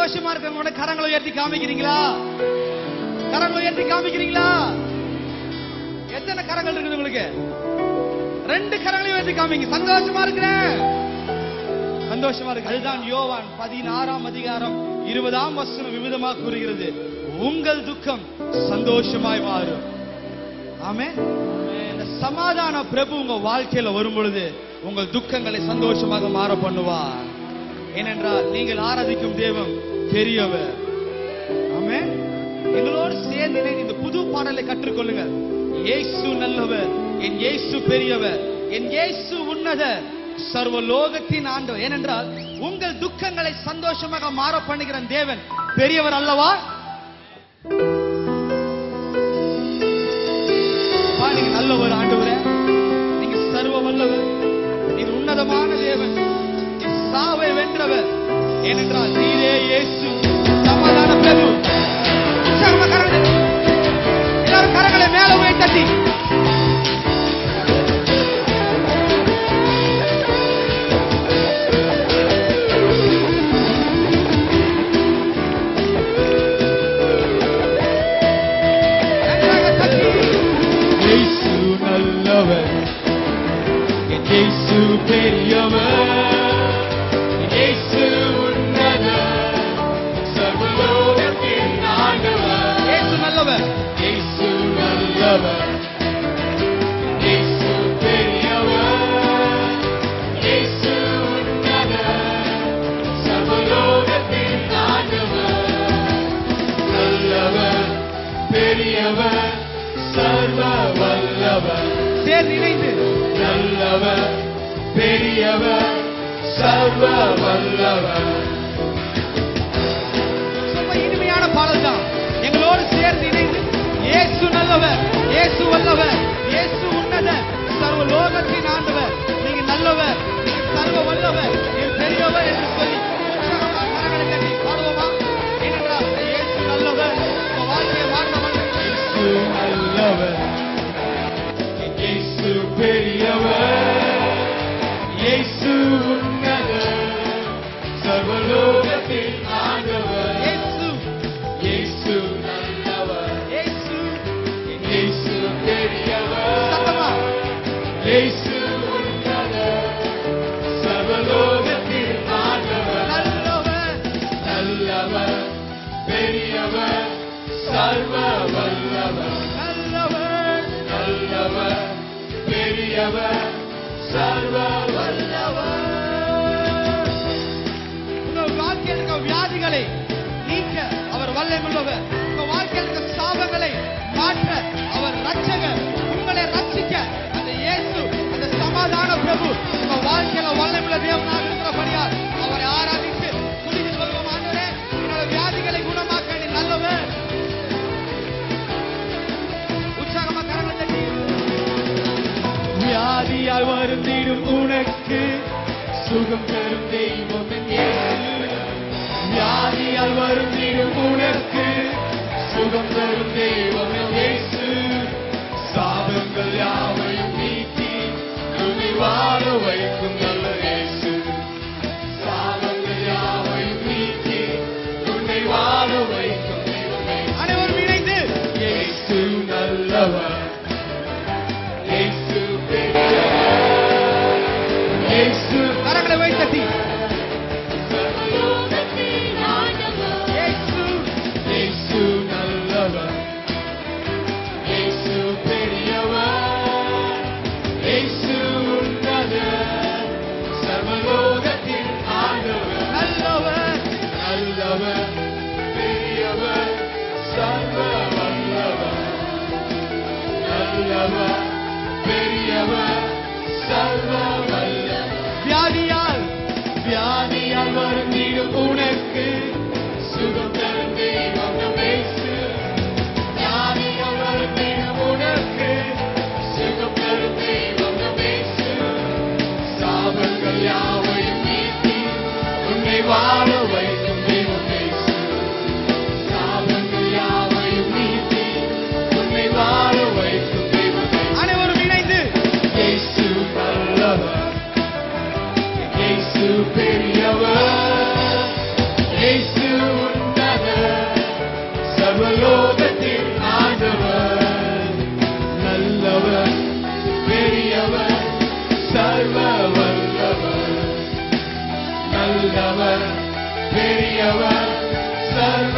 சந்தோஷமா இருக்கிறவங்களோட கரங்களை உயர்த்தி காமிக்கிறீங்களா? கரங்களை உயர்த்தி காமிக்கிறீங்களா? எத்தனை கரங்கள் இருக்குது உங்களுக்கு? 2 கரங்களையும் உயர்த்தி காமிங்க. சந்தோஷமா இருக்கிறேன், சந்தோஷமா இருக்கு. அதுதான் யோவான் 16ஆம் அதிகாரம் 20ஆம் வசனம் விவிதமாக கூறுகிறது, உங்கள் துக்கம் சந்தோஷமாய் மாறும். ஆமென். இந்த சமாதான பிரபு உங்க வாழ்க்கையில வரும் பொழுது உங்கள் துக்கங்களை சந்தோஷமாக மாற பண்ணுவார். ஏனென்றால் நீங்கள் ஆராதிக்கும் தேவன் பெரியவர். ஆமென். எங்களோடு சேர்ந்து இந்த புது பாடலை கற்றுக்கொள்ளுங்கள். இயேசு நல்லவர், என் இயேசு பெரியவர், என் இயேசு உன்னதர், சர்வலோகத்தின் ஆண்டவர். ஏனென்றால் உங்கள் துக்கங்களை சந்தோஷமாக மாற பண்ணுகிற தேவன் பெரியவர் அல்லவா? நீங்க நல்லவர் ஆண்டவரே, நீங்க சர்வ வல்லவர், நீர் உன்னதமான தேவன், நீர் சாவை வென்றவர். ஏனென்றால் நீரே இயேசு சமாதான பிரபு. எல்லாரும் கரங்களை மேல உயர்த்தி இயேசு பெரியவர், இயேசு உன்னதர், சர்வலோகத்தின் ஆண்டவர். இயேசு நல்லவர், இயேசு நல்லவர், இயேசு பெரியவர், இயேசு உன்னதர், சர்வலோகத்தின் ஆண்டவர். நல்லவர், பெரியவர், சர்வ வல்லவர். சேர்ந்து இணைந்து நல்லவர், பெரியவர், சர்வ வல்லவர். ரொம்ப இனிமையான பாடல் தான். எங்களோடு சேர்ந்து இணைந்து இயேசு நல்லவர், இயேசு வல்லவர், இயேசு உன்னதர், சர்வ லோகத்தின் ஆண்டவர், நீங்க நல்லவர், நீங்க சர்வ வல்லவர், நீங்க பெரியவர் என்று சொல்லி கரங்களை கட்டி பாடுவோமா? ஏனென்றால் இயேசு நல்லவர், உங்க வாழ்க்கையை மாற்றவர். இயேசு நல்லவர், இயேசு பெரியவர், இயேசு உன்னதர், சர்வலோகத்தின் ஆண்டவர். இயேசு, இயேசு நல்லவர், இயேசு, இயேசு பெரியவர், சத்தமா இயேசு உன்னதர், சர்வலோகத்தின் ஆண்டவர். நல்லவர், நல்லவர், பெரியவர், சர்வ வல்லவர். நல்லவர், நல்லவர், பெரியவர், சர்வ வல்லவர். உங்கள் வாழ்க்கையில் இருக்க வியாதிகளை நீக்க அவர் வல்லமையுள்ளவர். உங்க வாழ்க்கையில் இருக்க சாபங்களை மாற்ற அவர் ரட்சகர். உங்களை ரட்சிக்க அந்த இயேசு, அந்த சமாதான பிரபு உங்க வாழ்க்கையில வல்லமையுள்ள தேவனாக இருக்கிறபடியால் அவரை ஆராதித்து துதித்து சொல்வோம். ஆண்டவரே, என்னோட வியாதிகளை குணமாக்க நீ நல்லவர். உற்சாகமா கரங்களை தட்டி வியாதியால் வருந்திடும் உனக்கு சுகம் தரும் தெய்வம் என் இயேசு. வியாதியால் வருந்திடும் உனக்கு சுகம் தரும் தெய்வம் என் இயேசு. சாபங்கள் யாவையும் நீக்கி உன்னை வாழ வைக்கும் நல்ல இயேசு. சாபங்கள் யாவையும் நீக்கி உன்னை வாழ வைக்கும் தெய்வம் இயேசு. அனைவரும் இணைந்து இயேசு நல்லவர், இயேசு பெரியவர், இயேசு கரங்களை வைத்தட்டி சர்வலோகத்தின் ஆண்டவர். இயேசு, இயேசு நல்லவர், இயேசு பெரியவர், இயேசு உன்னதர், சர்வலோகத்தின் ஆண்டவர். நல்லவர், நல்லவர், பெரியவர், சர்வ வல்லவர். நல்லவர், பெரியவர், சர்வ வல்லவர். வியாதியால் வியாதியால் வருந்திடும் உனக்கு சுகம் தரும் தெய்வம் நம் இயேசு. வியாதியால் வருந்திடும் உனக்கு சுகம் தரும் தெய்வம் நம் இயேசு. சாபங்கள் யாவையும் நீக்கி உன்னை வாழ வைக்கும் தெய்வம் இயேசு. சாபங்கள் யாவையும் நீக்கி உன்னை வாழ வைக்கும் தெய்வம் இயேசு. அனைவரும் இணைந்து இயேசு நல்லவர், இயேசு பெரியவர், இயேசு நல்லவர் பெரியவர் சர்வ